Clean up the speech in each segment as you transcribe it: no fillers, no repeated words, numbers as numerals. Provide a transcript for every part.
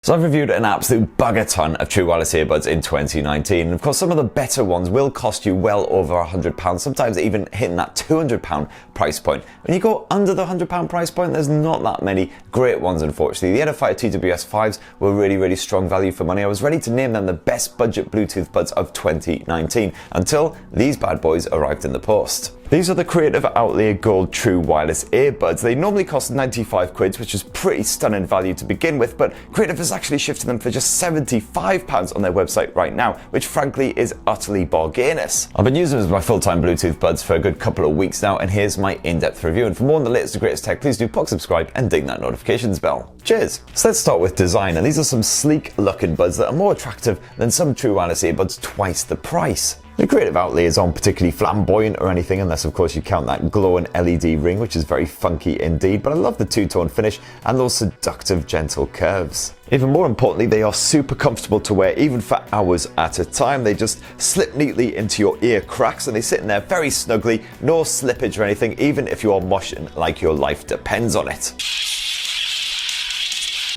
So I've reviewed an absolute bugger ton of true wireless earbuds in 2019, and of course some of the better ones will cost you well over £100, sometimes even hitting that £200 price point. When you go under the £100 price point, there's not that many great ones, unfortunately. The SXFI TWS5s were really strong value for money. I was ready to name them the best budget Bluetooth buds of 2019 until these bad boys arrived in the post. These are the Creative Outlier Gold True Wireless Earbuds. They normally cost 95 quid, which is pretty stunning value to begin with, but Creative has actually shifted them for just £75 on their website right now, which frankly is utterly bargainous. I've been using them as my full-time Bluetooth buds for a good couple of weeks now, and here's my in-depth review. And for more on the latest and greatest tech, please do subscribe and ding that notifications bell. Cheers! So let's start with design, and these are some sleek looking buds that are more attractive than some true wireless earbuds twice the price. The Creative Outliers aren't particularly flamboyant or anything, unless of course you count that glowing LED ring, which is very funky indeed, but I love the two-tone finish and those seductive gentle curves. Even more importantly, they are super comfortable to wear even for hours at a time. They just slip neatly into your ear cracks and they sit in there very snugly, no slippage or anything, even if you are moshing like your life depends on it.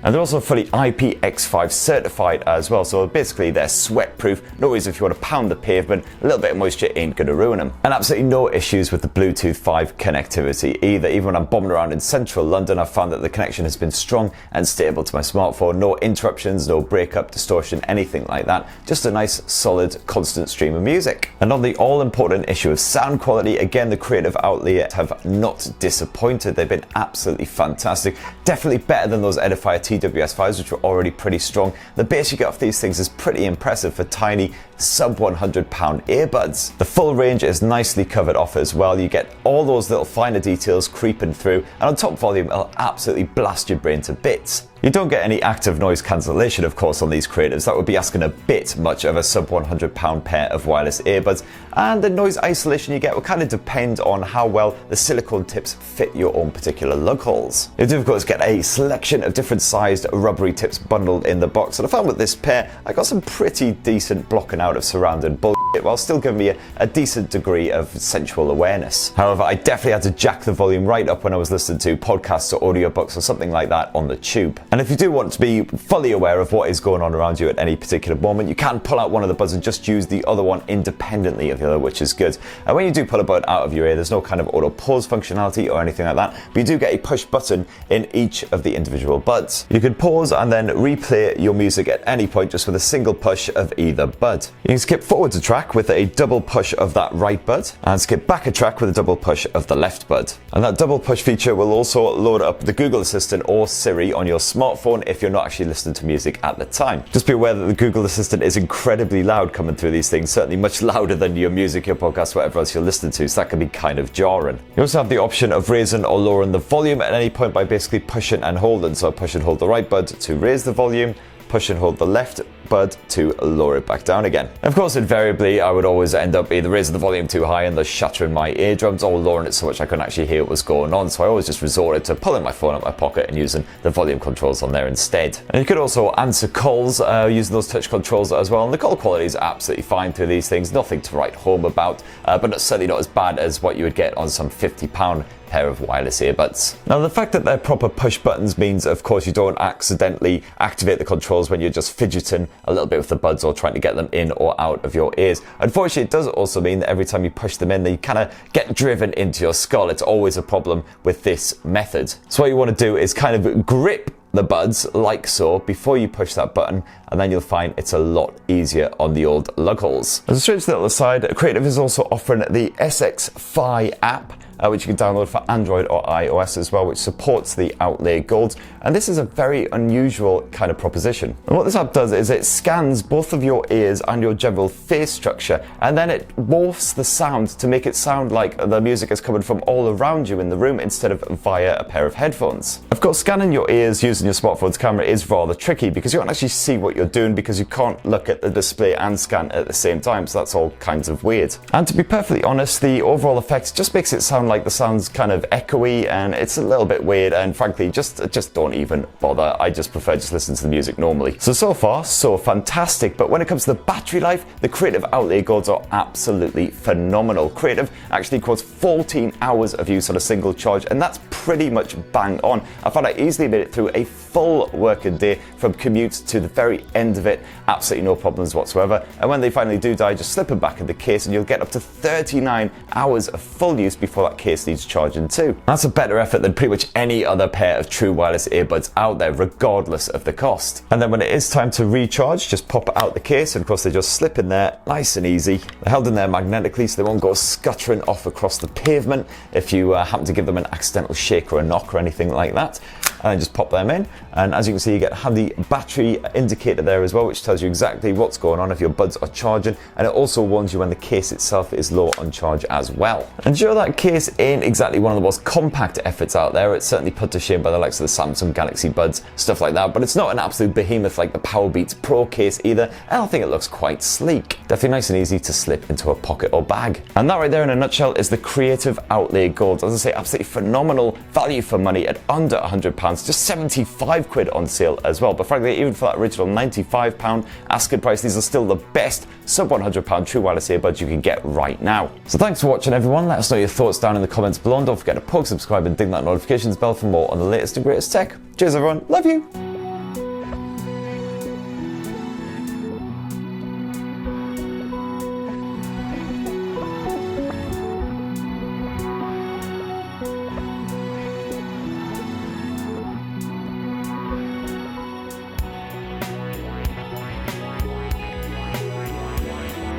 And they're also fully IPX5 certified as well, so basically they're sweat proof. No worries if you want to pound the pavement, a little bit of moisture ain't going to ruin them. And absolutely no issues with the Bluetooth 5 connectivity either. Even when I'm bombing around in central London, I've found that the connection has been strong and stable to my smartphone. No interruptions, no breakup, distortion, anything like that. Just a nice, solid, constant stream of music. And on the all-important issue of sound quality, again, the Creative Outlier have not disappointed. They've been absolutely fantastic. Definitely better than those Edifier TWS5s, which were already pretty strong. The bass you get off these things is pretty impressive for tiny sub £100 earbuds. The full range is nicely covered off as well. You get all those little finer details creeping through, and on top volume it'll absolutely blast your brain to bits. You don't get any active noise cancellation, of course, on these Creatives. That would be asking a bit much of a sub £100 pair of wireless earbuds. And the noise isolation you get will kind of depend on how well the silicone tips fit your own particular lug holes. You do, of course, get a selection of different sized rubbery tips bundled in the box. And I found with this pair, I got some pretty decent blocking out of surrounding bullshit while still giving me a decent degree of sensual awareness. However, I definitely had to jack the volume right up when I was listening to podcasts or audiobooks or something like that on the tube. And if you do want to be fully aware of what is going on around you at any particular moment, you can pull out one of the buds and just use the other one independently of the other, which is good. And when you do pull a bud out of your ear, there's no kind of auto pause functionality or anything like that, but you do get a push button in each of the individual buds. You can pause and then replay your music at any point just with a single push of either bud. You can skip forwards a track with a double push of that right bud and skip back a track with a double push of the left bud. And that double push feature will also load up the Google Assistant or Siri on your smartphone if you're not actually listening to music at the time. Just be aware that the Google Assistant is incredibly loud coming through these things, certainly much louder than your music, your podcast, whatever else you're listening to, so that can be kind of jarring. You also have the option of raising or lowering the volume at any point by basically pushing and holding. So push and hold the right bud to raise the volume, push and hold the left bud to lower it back down again. And of course, invariably, I would always end up either raising the volume too high and thus shattering my eardrums, or lowering it so much I couldn't actually hear what was going on. So I always just resorted to pulling my phone out of my pocket and using the volume controls on there instead. And you could also answer calls using those touch controls as well. And the call quality is absolutely fine through these things. Nothing to write home about, but certainly not as bad as what you would get on some £50 pair of wireless earbuds. Now, the fact that they're proper push buttons means, of course, you don't accidentally activate the controls when you're just fidgeting a little bit with the buds or trying to get them in or out of your ears. Unfortunately, it does also mean that every time you push them in, they kind of get driven into your skull. It's always a problem with this method. So what you want to do is kind of grip the buds like so before you push that button, and then you'll find it's a lot easier on the old lug holes. As a strange little aside, Creative is also offering the SXFI app, which you can download for Android or iOS as well, which supports the Outlier Gold. And this is a very unusual kind of proposition. And what this app does is it scans both of your ears and your general face structure, and then it morphs the sound to make it sound like the music is coming from all around you in the room instead of via a pair of headphones. Of course, scanning your ears using your smartphone's camera is rather tricky because you don't actually see what you're doing because you can't look at the display and scan at the same time, so that's all kinds of weird. And to be perfectly honest, the overall effect just makes it sound like the sound's kind of echoey, and it's a little bit weird, and frankly just don't even bother. I just prefer just listening to the music normally. So far so fantastic, but when it comes to the battery life, the Creative Outlier Golds are absolutely phenomenal. Creative actually quotes 14 hours of use on a single charge, and that's pretty much bang on. I found I easily made it through a full working day from commute to the very end of it, absolutely no problems whatsoever. And when they finally do die, just slip them back in the case and you'll get up to 39 hours of full use before that case needs charging too. That's a better effort than pretty much any other pair of true wireless earbuds out there, regardless of the cost. And then when it is time to recharge, just pop it out the case, and of course they just slip in there nice and easy. They're held in there magnetically so they won't go scuttering off across the pavement if you happen to give them an accidental shake or a knock or anything like that. And just pop them in, and as you can see, you get the battery indicator there as well, which tells you exactly what's going on if your buds are charging, and it also warns you when the case itself is low on charge as well. And sure, that case ain't exactly one of the most compact efforts out there. It's certainly put to shame by the likes of the Samsung Galaxy Buds, stuff like that, but it's not an absolute behemoth like the Powerbeats Pro case either, and I think it looks quite sleek. Definitely nice and easy to slip into a pocket or bag. And that right there in a nutshell is the Creative Outlier Gold. As I say, absolutely phenomenal value for money at under £100. Just 75 quid on sale as well. But frankly, even for that original £95 asking price, these are still the best sub £100 true wireless earbuds you can get right now. So thanks for watching, everyone. Let us know your thoughts down in the comments below, and don't forget to poke subscribe and ding that notifications bell for more on the latest and greatest tech. Cheers, everyone. Love you.